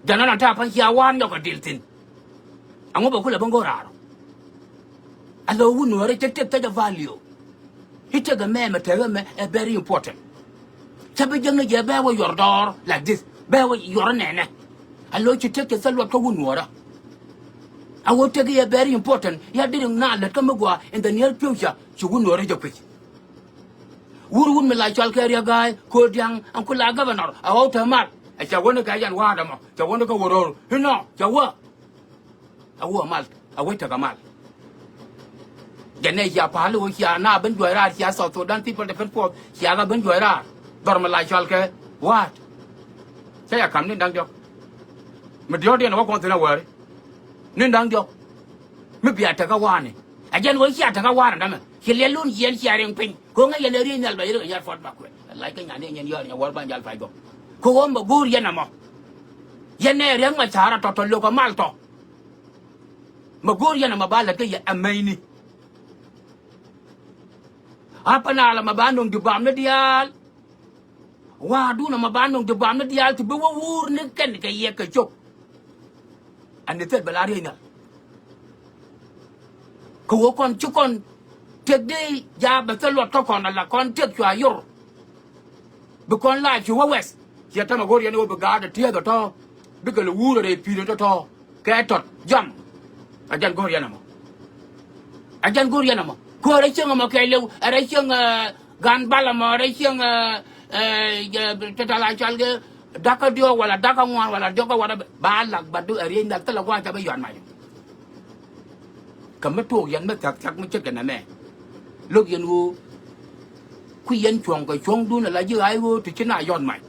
[SPEAKER 1] ดังนั้นถ้าพันเชียววันเราก็ดิลตินเอางูไปคุยบังก็ราอันเราวุ่นวายจะเจ็บจะ value ที่จะกับแม่มาเถอะแม่ very importantถ้าไปยังไงจะแปลว่าหยอดดอร์ like this แปลว่าหยอดแน่ๆฮัลโหลจะเช็คจะสรุปก็วุ่นวายอ่ะเอาว่าเทกี้ very important อย่าดื้อหน้าเล็ดก็ไม่กว่า in the near future จะวุ่นวายจะไปวุ่นไม่ไล่ชอลแคริกายโคตรยังอังคุลากับบนอร์เอาเธอมาไอ้เจ้าวันนี้ก็ยันว่าดมั้งเจ้าวันนี้ก็วอร์เห็นเนาะเจ้าว่าเอาว่ามาเอาไว้เถอะกับมายันเนี่ยอย่าพาลูกอย่าหน้าเป็นจ่วยราอย่าสอดสุดด้านที่เป็นพวกอย่าก็เป็นจ่วยราดอร์มาไล่ชอลแคว่าใช่คำนี้ดังจอกมันเดียวเดียวนะว่าคนที่น่าเวอร์นี่ดังจอกไม่เบียดเถอะกับว่านี่ไอ้ยันว่าเสียเถอะกับว่านั่นมั้งเฮียลุ่นเฮียเสียเรื่องพิงคงไงยันเรียนยันไปเรื่องยันฟอดมากเลยอะไรก็ยันเนี่ยยันเยอะยันวอลบันยันไฟก็คงบอกกูยันน่ะมั้งยันเนี่ยเรื่องมาชาร์ตต่อโลกมาลต่อมากูยันน่ะมาบ้านแล้วก็ยันอเมนี่apa nala mabandong di bam na dial wadu na mabandong di bam na dial ti bewa wur ne ken ka ye ka jok ande tel balari na ko kon chukon tek de ja ba salot ko kon la kon tek chwa yor be kon la chwa west ya ta ma gori ne be ga de tie do to be ka lu wur de pi de to ka tot jam ajan gori na mo ajan gori na mo ko ara chang ma kai lu ara chang Gambella ma ara chang ta la chal ge daka dio wala daka ngwan wala daka wala ba lak badu ari ndak tala kwa cha ba yon mai kam tu yan ma tak tak ma chết cái này mẹ lúc yan u quy yan chuồng cái chuồng đun là dư ai u thì chỉ na yon mai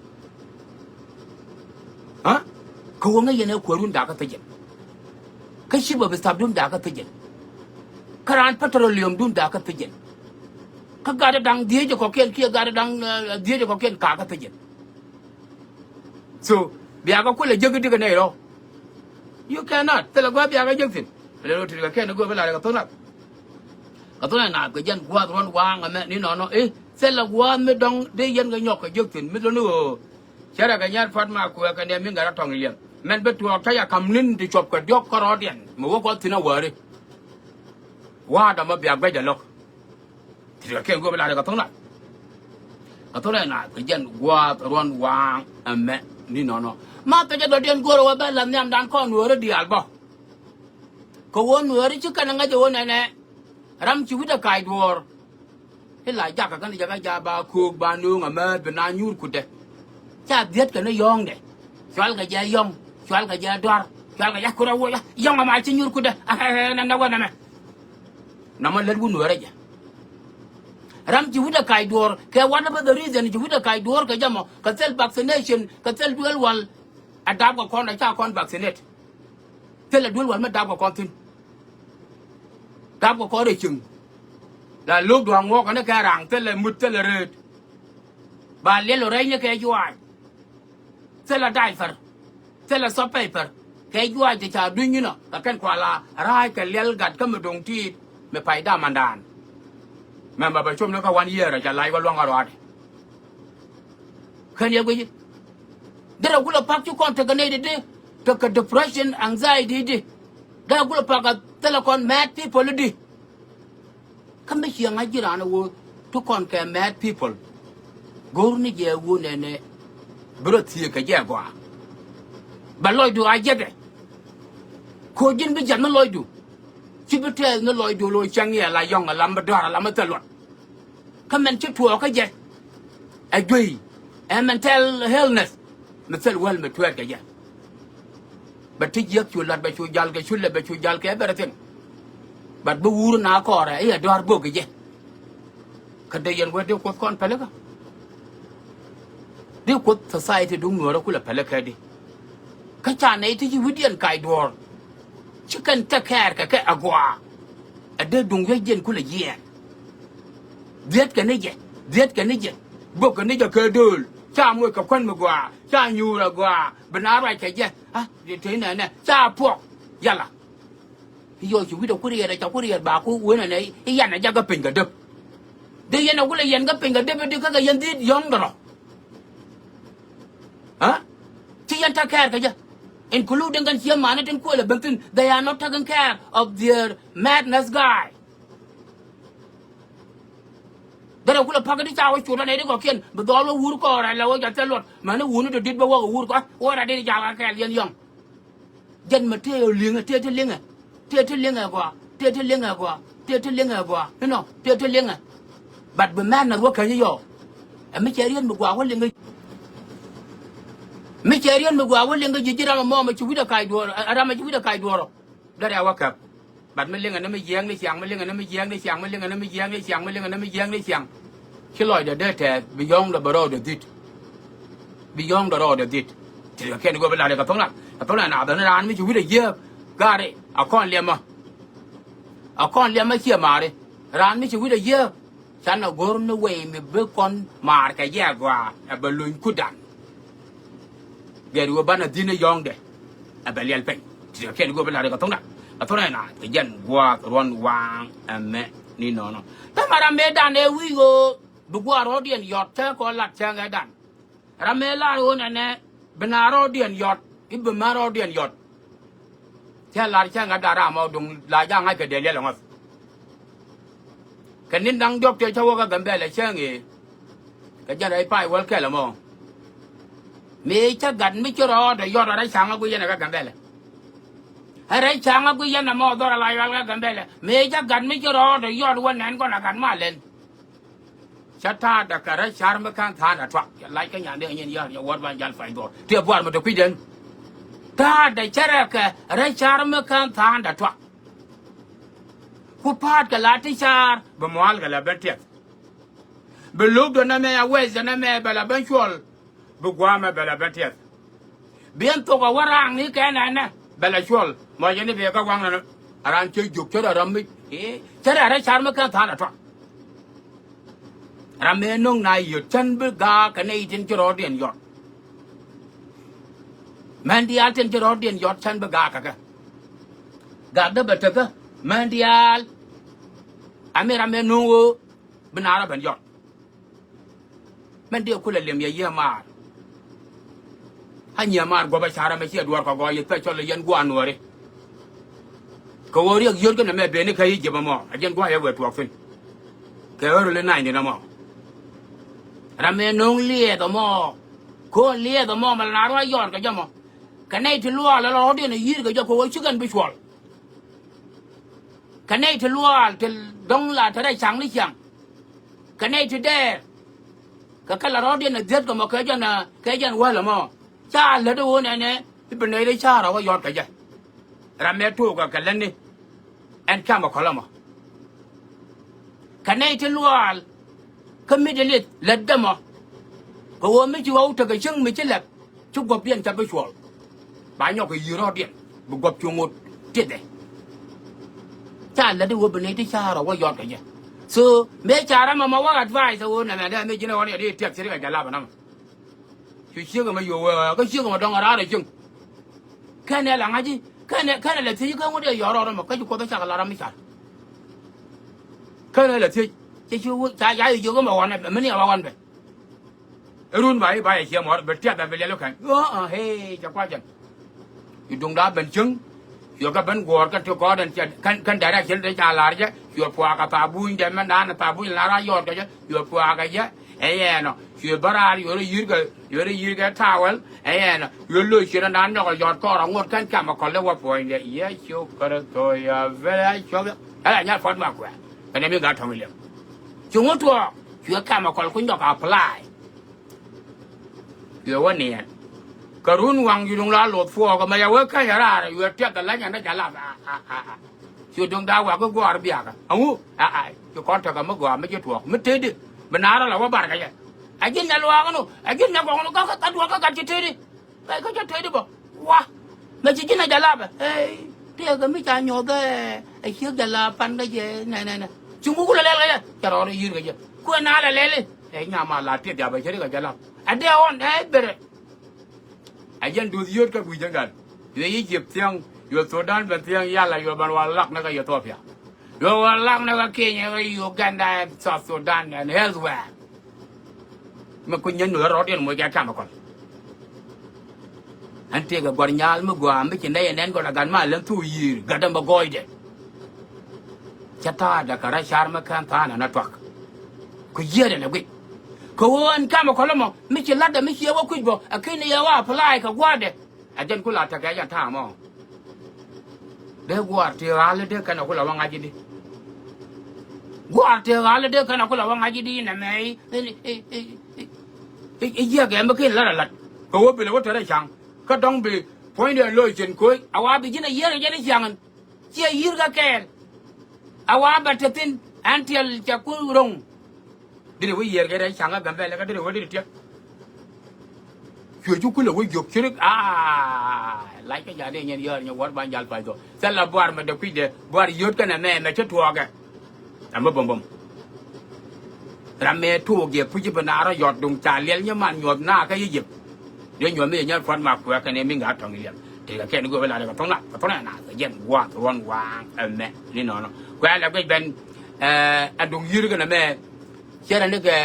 [SPEAKER 1] hả ko nga yan ko run daka tajen cái shi ba sab dun daka tajen karan petroleum dun daka tajen ka ga dang die je ko ken kia ga dang die je ko ken ka ka tajen so bia ga ko le jëg diga ne ro you cannot tela gwa bia ga jëg tin le ro ti ga ken go bela ga to na ga jan gwa ron wa nga me ni no no se la gwa me dong de yen ga nyok ga jëg tin mi lo no chara ga nyar fat ma ko ka ne mi ga ra tong lien men be tu ta ya kam nin di chop ka diok ko ro dien mo ko tin na wa re wa da ma bia ga ja lok thì cái người làm cái thằng này là cái dân qua ron wang mẹ ni nó mà cái dân điện qua rồi bây làm nhảm đàn con Nuer đi al bao có Nuer chứ cái này cái này nè ram chỉ biết cái đuor thế là chắc cái này chắc cái ba khu ba nương mẹ bên anh nhur cút đấy cha biết cái nó yong đấy xoal cái gì yong xoal cái gì đuor xoal cái gì cura yong mà chỉ nhur cút đấy nằm đâu nè nằm lên bu Nuer đấy ram ji wuda kai dor ke one of the reason ji wuda kai dor ka jamo ka self vaccination ka self dual wal adab ko kon cha kon vaccinate tel dual wal ma dab ko kon tin dab ko re chung la lúc do ngo ka ne ka rang tel mut tel re ba le lo re ne ke juai tel dai far tel so paper ke juai ji cha du ni no ka ken kwa la rai ka lel gat ka mu dong ti me pai da mandan mà bà chôm nó có 1 year rồi chả lại có loang ở đó khơi nhiều cái gì đây là cũng là phát chú con cái này đi cái depression anxiety đi đây là cũng là phát cái là con mad people đi không biết gì ngay chỉ là nó chú con cái mad people gồm ní giờ vô này nè bữa thì cái gì quá bà lôi đồ ai chết đấy cô dân bây giờ nó lôi đồ chỉ biết thế nó lôi đồ lôi chăng nghe là yong là làm bật ra làm bật luật, cái mình chỉ thua cái gì, agree, and mental illness, mental well mình thua cái gì, but chỉ giết chuột lật chuột jal cái chuột lật chuột jal cái everything, but bu uru na có rồi, ấy đoar bu cái gì, cái đây yên quên điều quật con phải không? Điều quật society đúng người đó cũng là phải cái đi, cái cha này thì chỉ biết điên cài đoar chỉ cần take care cái agua ở đây đúng cái dân cũng là gì viết cái này gì bộ cái này cho cơ đơn cha mua cái con mà qua cha nhu là qua bên áo cái gì thế này nè cha buộc giờ là rồi chú biết đâu có đi đây cháu có đi bà cô uống này cái dân này cho cái bình cái đập đây dân nào cũng là dân cái bình cái đập đi cái dân đi giống đó hả chỉ dân take care cái gì including kan siya mana tin ko la bentin they are not taking care of their madness guy dara kula pagadi chawo chula ne ko ken be dol wur ko ra la wo ja telot mana wunu de dit ba wo wur ko wo ra de ja ka yen yong jen ma te linga te linga kwa no te linga but be man na wo kan yo me cherien be kwa wo linga mi cherian mi gwa wole nga jijira mo ma chuwida kai do ara ma chuwida kai do dari awaka bat mi lenga na mi jeng ni siang mi lenga na mi jeng ni siang mi lenga na mi jeng ni siang mi lenga na mi jeng ni siang kiloi de te beyond the baro de dit beyond the road de dit ti ka ken go bela de ka tona na da na mi chuwida ye gari akon lema chia mare ran mi chuwida ye sana gorno we mi be kon mar ka ye gwa e balun kudan Gari bana dina yong de abalial pen ti ken go bela ka tona na te jan gwa ron wang ame ni no tamara me dan e wi go du gwa ro dien yot ta ko lat cha ga dan ramela ro ne benaro dien yot ibe maro dien yot cha la cha ga dara ma dung la ja ngai ke de le lo ngas kanin dang jok te chawo ga Gambella cha ngi ka jan ai pai wal ke la mo me cha gan me choro de yot ra changa gu yana ga Gambella ra changa gu yana mo do la ga Gambella me cha gan me choro de yot wan nan ko na gan ma len ชัดท่าดักกระชาร์มกันทานอัตวะไล่กันอย่างเดียวอย่างนี้วัดวันยันไฟตัวเทียบวันมาตะกี้เดินท่าได้เจริญกระชาร์มกันทานอัตวะผู้พาดกับลาติชาร์บมอลกับลาเบนเทียบลูกโดนแม่เวสนั่นแม่เบลาเบนชัวร์บุกว่าแม่เบลาเบนเทียเบียนตัวกับว่าร่างนี้แค่นั้นนะเบลาชัวร์มาอย่างนี้เบียก็วางแล้วร้านเชื่อจุกเชื่อรำมิเชื่ออะไรชาร์มกันทานอัตวะรำเมนงนายหยุดฉันบึกากันในจินจรอเดียนยอดมันดีอาลจินจรอเดียนยอดฉันบึกากะกะกาดเบตกะมันดีอาลอเมรำเมนงบนาราเป็นยอดมันเดียวคุณเลี้ยงเยี่ยมาให้เยี่ยมากว่าไปชาร์ไม่เชื่อดวงก็ก็ยึดไปชนเลยยันกวนนัวเลยก็ว่าเรียกยืนกันนะแม่เบนนี่เคยยิบมายันกวนยังเวทตัวฟินเคยรู้เลยนายนี่นะมอรำเมนงเลี้ยตัวมอคนเลี้ยตัวมอมันน่ารักยอดก็ยังมอกันในที่ลัวแล้วเราเดี๋ยวนี้ยืนก็จะโค้ชกันไปชวนกันในที่ลัวที่ดงละถ้าได้ช่างนี่ช่างกันในที่เด้ก็แค่เราเดี๋ยวนี้เด็ดก็มาเคยยันว่าละมอชาแล้วดูเนี่ยที่เป็นในได้ชาเราว่ายอดก็ยังรำเมถูกกันเล่นนี่แอนข้ามมาขอละมอกันในที่ลัวก็ไม่ได้เล็ดดมอ่ะก็ว่าไม่ช่วยเอาแต่ก็ยังไม่ใช่เล็ดชุบกบเปลี่ยนจะไปช่วยบางอย่างก็ยืนรอเดียนบุกกบจงหมดเจ็ดเลยชาแล้วดูว่าเป็นในที่ชาเราว่ายอดกันยังso เมื่อชาเรามาว่าอัดไว้so นั่นแหละไม่จริงวันนี้เทียบเสียกันจะลาบนะช่วยเชื่อกันมาอยู่ก็เชื่อกันมาดองอะไรจังแค่เนี่ยหลังอาจีแค่เนี่ยแหละที่ก็ว่าเดี๋ยวยอรอมาก็อยู่คนที่ชากันลาเราไม่ชาแค่เนี่ยแหละที่จะช่วยชายาอยู่ก็มาวันนี้มันนี่มาวันไปรุ่นไปเชื่อหมดเบียดแต่เบียดแล้วกันเฮ้ยจะกว่าจังอยู่ตรงนั้นเป็นจึงอยู่กับเป็นกอดกันทุกคนจะกันได้เช่นได้ชาลาจ้ะอยู่พัวกับตาบุญจะมันนานตาบุญลารายอดกันจ้ะอยู่พัวกันจ้ะเอ้ยเนาะอยู่บาราอยู่ได้ยืดกันท้าวล์เอ้ยเนาะอยู่ลุยเชื่อนั้นเนาะยอดก็รังวดกันกำมาคนเรียกว่าป่วยเนี่ยเยอะชิวกระโดดเวลาชอบอะไรเนี่ยฟันมากกว่าแต่เนี่ยไม่กล้าทำเลยจงว่าตัวอยู่กำมาคนคุณยอดอัพไลน์อยู่ว่าเนี่ยกรุณวังอยู่ตรงลานหลดฟัวก็ไม่เอาไว้แค่ยาระอยู่เทียบกันแล้วอย่างนั้นจะลาบอยู่ตรงดาวว่าก็กว่าระเบียกันเอาอยู่ก่อนเธอก็ไม่กว่าไม่จะถ่วงไม่เท่ดิมันน่าเราว่าบ้านกันยังไอ้กินยาลวกันนู้ไอ้กินยาของนู้ก็ตัดหัวก็กัดจะเท่ดิไปก็จะเท่ดิบ่ว้าไม่จะกินอะไรลาบเฮ้ยเที่ยวก็ไม่จ่ายหยอดไอ้เชี่ยจะลาปันได้ยังไหนจุ่มกูเลยจะรอได้ยืนกันยังกูน่าเลยไอ้ยามาลาเทียบยาไปเฉยก็จะลาไอ้เดียวไอ้เบรไอ้ยันดูยืดก็คุยจังกันอยู่ยี่สิบเสียงอยู่สุดานเป็นเสียงยาละอยู่บันวาลักนั่นก็อยู่ตัวเพียอยู่วาลักนั่นก็เกี่ยงอยู่กันได้ซาสุดานเนี่ยเฮลส์แวร์มันคุยยันเหนือรถยันมวยแก่ข้ามมาก่อนอันเที่ยกับกวนยาลเมื่อกว่าไม่กินได้ยันนั้นก็ละกันมาเรื่องทุยกัดมาก้อยเด็ดชะตาดักระชาร์มาข้ามทานนั่นตัวคุยเยอะเลยนะกุ้ยเขาวันข้ามมาคนละมั้งไม่ใช่ลัดแต่ไม่เชื่อว่าคุยบอกขึ้นเนี่ยว่าพลายเขาว่าเด็ดอาจารย์กุหลาบตะแกยันท่ามองเด็กว่าเที่ยวอะไรเด็กกันเอากุหลาบวังอาจีดีว่าเที่ยวอะไรเด็กกันเอากุหลาบวังอาจีดีนะแม่เยี่ยแกไม่ขึ้นแล้วล่ะเขาว่าเป็นว่าเธอได้ช่างก็ต้องไปพอยเดียวเลยจนคุยเอาว่าไปกินไอ้เยี่ยจะได้ช่างเยี่ยยืดกับแกเอาว่าบัตรตินอันเที่ยวจะกู้รงดีเลยว่าเยี่ยแกได้ช่างกับแบบแล้วก็ดีเลยว่าดีเที่ยวช่วยจุกุลว่าหยกชิริกไล่กันยาเดียนเยอะเนี่ยวัดบ้านยาลไปตัวแต่ละบัวมันเด็กพี่เด็กบัวยุดกันนะแม่จะทัวร์กันแต่ไม่บ่มรำเมทูกเก็บผู้จิบนาเราหยอดดงจ่าเลี้ยงเนี่ยมันหยอดหน้าก็ยิ่งหยิบเดี๋ยวหยอดไม่เนี่ยฟันมากกว่ากันเนี่ยไม่งัดทองเลี้ยงแต่แค่นี้ก็เวลาเด็กก็ต้องหน้าก็ยังว่าร้อนวางแม่นี่นอนแกแล้วก็เป็นดงยืดกันนะแม่เชื่อนั่นก็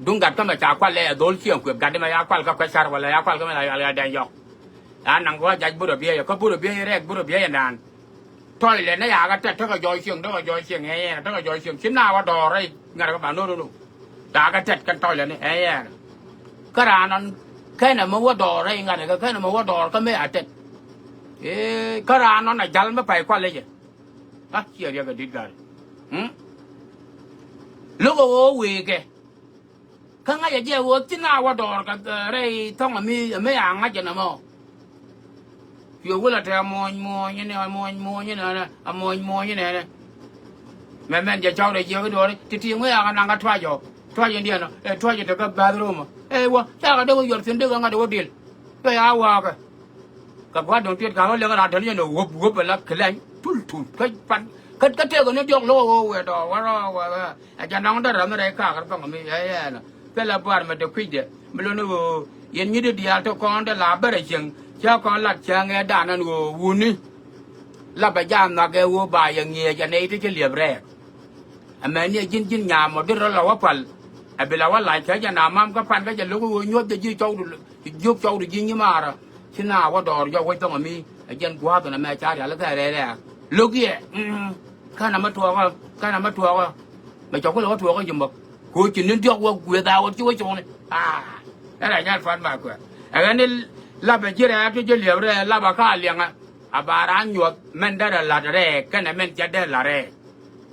[SPEAKER 1] ดุงกัดก็มาจากควายเลยโดนเชี่ยวเกือบกัดได้มายาควายก็ควายชาร์วเลยยาควายก็ไม่อะไรได้ยอกนังก็จัดบุรุษเบี้ยก็บุรุษเบี้ยแรกบุรุษเบี้ยนานถอยเลยนะยาก็จัดถ้าก็ย่อยเชียงถ้าก็ย่อยเชียงไงถ้าก็ย่อยเชียงชิ้นหน้าว่าดอไรงานก็แบบโน่นตาก็จัดกันถอยเลยนี่ก็ร้านนั้นแค่นั้นมันว่าดอไรงานก็แค่นั้นมันว่าดอก็ไม่อาจจะก็ร้านนั้นไหนจัลไม่ไปควายเลยจ้ะเชี่ยเรียกกันดิดกันลูกโอ้วีแก ข้างไงจะเจ้าวัวที่น่าว่าดอกับไรท่องมีไม่อ่างงั้นจะนะมั้งอยู่ก็ละแต่มวยเนี่ยมวยเนี่ยนะมวยเนี่ยนะแม่จะเจ้าได้เยอะก็ดูเลยที่ไม่อ่างนั่งกันทั่วอย่างเดียวนะทั่วอย่างเดียวก็บาดรูมว่าเจ้าก็ดูอยู่สิ่งเดียวกันดูดีไปเอาว่ากับว่าดวงเทียนเขาเรื่องอะไรเดี๋ยวนี้เนี่ยวุบไปแล้วขึ้นแรงทุลก็ปั่นก็เที่ยวกันเนี่ยยกโลเวดอว่าอาจารย์น้องได้รับอะไรข้ากันฟังมีไอ้เนี่ยก็ละบ้านมันจะคุยเดียไม่รู้นะว่ายันยี่เดียวทุกคนได้ลาบอะไรเชียงเจ้าคนละเชียงไอ้ด้านนั้นว่าวุ้นนี่ลาไปย่ามนักเอวบ่ายอย่างเงี้ยจะในที่จะเหลียบแรกอเมเนี่ยจินยามหมดด้วยเราว่าพันไอ้เวลาว่าหลายแค่จะนำมันก็พันก็จะลุกว่าโยบจะยืดเจ้ายุบเจ้าดูยิงยี่มาระที่น่าว่าดอร์ยกไว้ต้องมีไอ้ยันกว่าตัวนั้นแม่ชาเดี๋ยวแล้วแต่อะไรลูกเย่ข้านำมาทัวร์ก็ไม่จบก็เลยว่าทัวร์ก็ยังบอกกูจินนึกยกว่ากูดาวช่วยจงเลยอะไรงานฟันมากกว่าไอ้นี่ลาไปที่แรกที่จะเหลียวเลยลาบข้าเลี้ยงบาร้านหยวกมันได้ละแรกกันนั่นมันจะได้ละแรก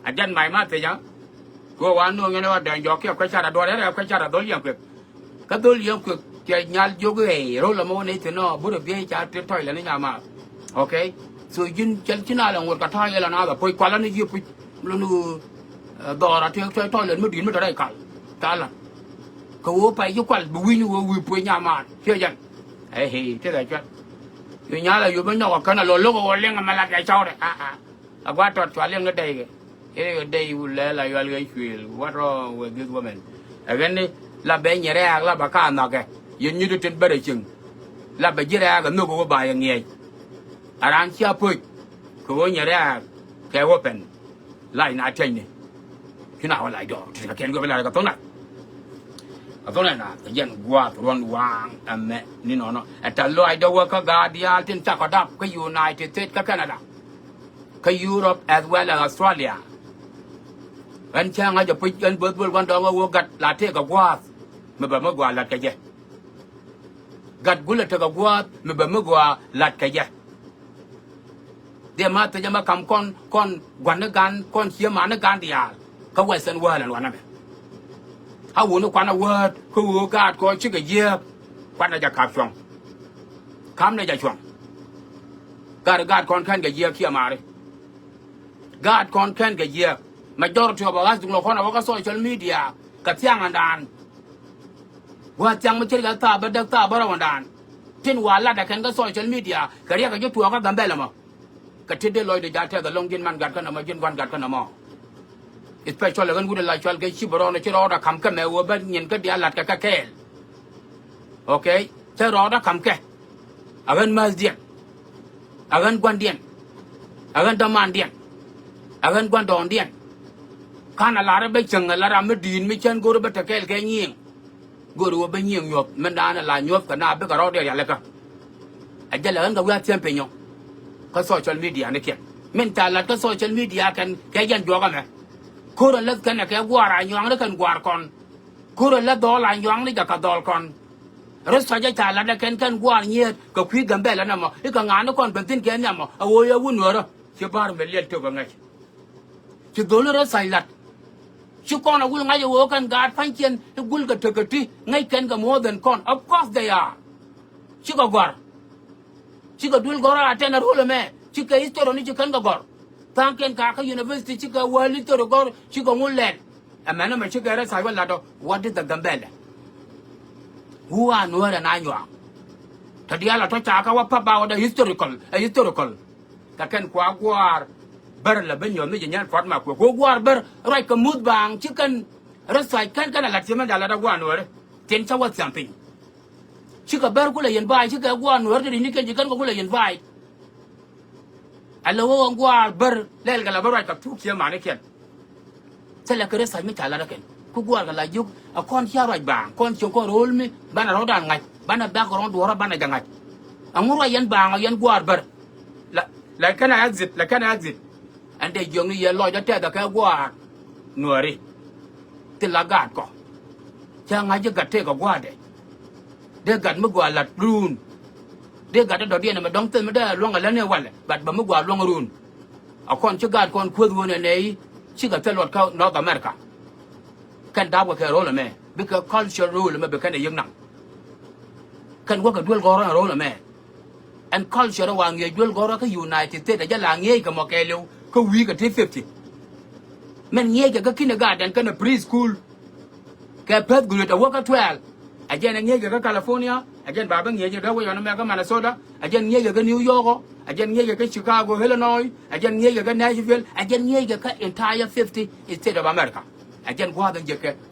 [SPEAKER 1] อาจารย์หมายมาเสียงกูว่านู่นนี่ว่าเดินยกเกี่ยวกับชาดตัวแล้วกับชาดตัวเลี้ยงก็ตัวเลี้ยงคือจะยันยกเอ๋รู้ละมั้งนี่ถึงเนาะบุรุษเบี้ยจะติดถอยแล้วนี่ยามาโอเคส่วนยินจันชินาหลังวัดกระทายแล้วนะแบบไปกว่าแล้วนี่ยุบแล้วนู่ดอระเทียงถอยเลยไม่ดีไม่ได้กันตาละก็ว่าไปยุกวันบุญว่าวิปุยยามาเชื่อยังเฮ้ยเชื่อใจกันอยู่ยาละอยู่บ้านนอกกันแล้วลูกว่าเลี้ยงมาละใจเจ้าเลยว่าตอดชวนเลี้ยงก็ได้ได้แล้วละอยู่อะไรช่วยว่ารอว่าดีกว่ามันไอ้กันนี่ลาเบย์แรกลาบข้านักยันยืดถึงเบรจึงลาเบย์แรกก็นึกว่าบ่ายอย่างเงี้ยร้านเชื่อพูดคือว่าแรกแค่ว่าเป็นไล่นาเจนนี่ที่น่าว่าไล่ดอกที่เขาเขียนก็เป็นอะไรก็ต้องนั่นนะยันกว่าตัววางแม่นี่น้องแต่ลอยดอกก็กาเดียที่จะก็ดับก็ยูไนเต็ดสเตทก็แคนาดาก็ยุโรป as well as Australia วันเช้าเราจะไปกันเปิดวันดองว่ากัดลาเทกับว่าไม่แบบเมื่อก่อนลัดกันเยอะกัดกุลเทกับว่าไม่แบบเมื่อก่อนลัดกันเยอะเดี๋ยวมาแต่จะมาคำก้อนกวนกันก้อนเชี่ยมาในการเดียร์เขาไว้เส้นว่าแล้ววันนั้นเอาหัวนึกควันเอาเวิร์ดคือหัวกาดก้อนชิกเยียบควันจะขับช่วงคำในจะช่วงกาดก้อนแค้นกับเยียบเขี่ยมาเลยกาดก้อนแค้นกับเยียบมาจอดชัวร์บอกว่าจุงเราคนเอาว่าก็โซเชียลมีเดียกับเที่ยงอันดานว่าจังไม่ใช่กับตาบัดดักตาบาราวันดานที่หัวลัดแต่แค่ก็โซเชียลมีเดียก็เรียกกันยุตัวก็กันได้ละมั้งก็ที่ได้ลอยเดียร์เท่ากับลงยินมันกัดกันมายินวันกัดกันมาอิสเปชัลเลยกันกูได้ไล่ชวนกันชิบรอในชิรอดคำกันแม้ว่าเป็นยินก็เดียร์ลัดกับแค่โอเคชิรอดคำแค่อากันมาเดียนอากันกวนเดียนอากันดามันเดียนอากันกวนดอนเดียนข้าน่ะลาระไปจังลาระไม่ดีไม่เช่นกูรู้ไปตะเกียบแค่ยิงกูรู้ว่าไปยิงหยบมันด่าน่ะลาหยบกันน่าไปกระรอกเดียวอย่างไรกันไอ้เจ้าเหล่านั้นก็ว่าเชื่อมไปหยบก็โซเชียลมีเดียนี่เขียนเมื่อแต่ละก็โซเชียลมีเดียกันแค่ยันหยบกันไหมคู่เราเลิกกันเนี่ยแค่ว่าอะไรยังแล้วกันกว่าก่อนคู่เราเลิกดอลอะไรยังนี่จะกระดอลก่อนรถไฟจะจ่ายแล้วกันกว่าเงี้ยก็คุยกันแบบแล้วนะมั้งไอ้ก็งานนั่นก่อนเป็นทิ้งแค่เนี่ยมั้งเอาไว้วุ่นวายเชื่อบ้านเป็นเลี้ยงตัวกันไงจะโดนรถไฟลัดชุกคนเอากุลง่ายจะว่ากันการฟังเชียนกุลกับเธอกับที่ง่ายกันกับ more than คน of course they are ชิคกว่าชิคดูลกอร์อาเทนรู้เลยไหมชิคอิสต์โรนี่ชิคกันกับกอร์ตั้งเกณฑ์การยูนิเวอร์ซิตี้ชิคว่าลิตรกอร์ชิคงูเล่นแต่แม่น่ะมันชิคอะไรสายวันละดอ what is the Gambella หัวนัวน่ะนัวถ้าเดี๋ยวเราต้องจากว่าพับเอาได้ historical แต่กันกว่าเบอร์ละเป็นยอมไม่จะยันฟอดมากกว่ากูว่าเบอร์ไรก็มุดบางชิคกันรถไฟกันอะไรที่มันจะละดกว่านัวเลยเจนชาวสัมพิงชิคก็เบอร์กูเลยยันใบชิคก็ว่านัวจะดีนี่กันชิคกันกูเลยยันใบอันแล้วว่าเบอร์เล่นกันละเบอร์ไรกับทุกเชี่ยมาเนี่ยเขียนเสร็จแล้วก็รถไฟไม่จ่ายละกันกูว่ากันละยุคเอาคนเชี่ยไรบางคนชงก็รู้มั้ยบ้านเราดังไงบ้านเราดังก็ร้องดัวบ้านเราจังไงเอางูไรยันบางยันกว่าเบอร์ละแค่นั้นexitอันเดียวนี่ยันลอยจะเท่าแต่แค่ว่าหน่วยรีที่ละกาดก็ช่างไงจะกัดเท่กับว่าเด็กกัดเมื่อกว่าหลัดรูนเด็กกัดดอกเดียนมาดองเต้นไม่ได้ล่วงกันแล้วเนี่ยวันเลยบัดบ่เมื่อกว่าล่วงรูนเอาคนชื่อกาดคนคุยวันนี้ชื่อกับเจ้าหลอดเขานอร์ทอเมริกากันดาวก็แค่รู้เลยแม่ because culture rule me because young nang kan wa ka dual goro ro me and culture wa nge dual goro ka United States ja la nge ka mo ke lu ka wi ka 50 men nge ka kindergarten ka na preschool ka pet gulu ta wa ka 12 ajen nge ka California ajen baba nge da wa yo na ka Minnesota ajen nge ka New York ajen nge ka Chicago Illinois ajen nge ka Nashville ajen nge ka entire 50 state of America ajen gwa da je ka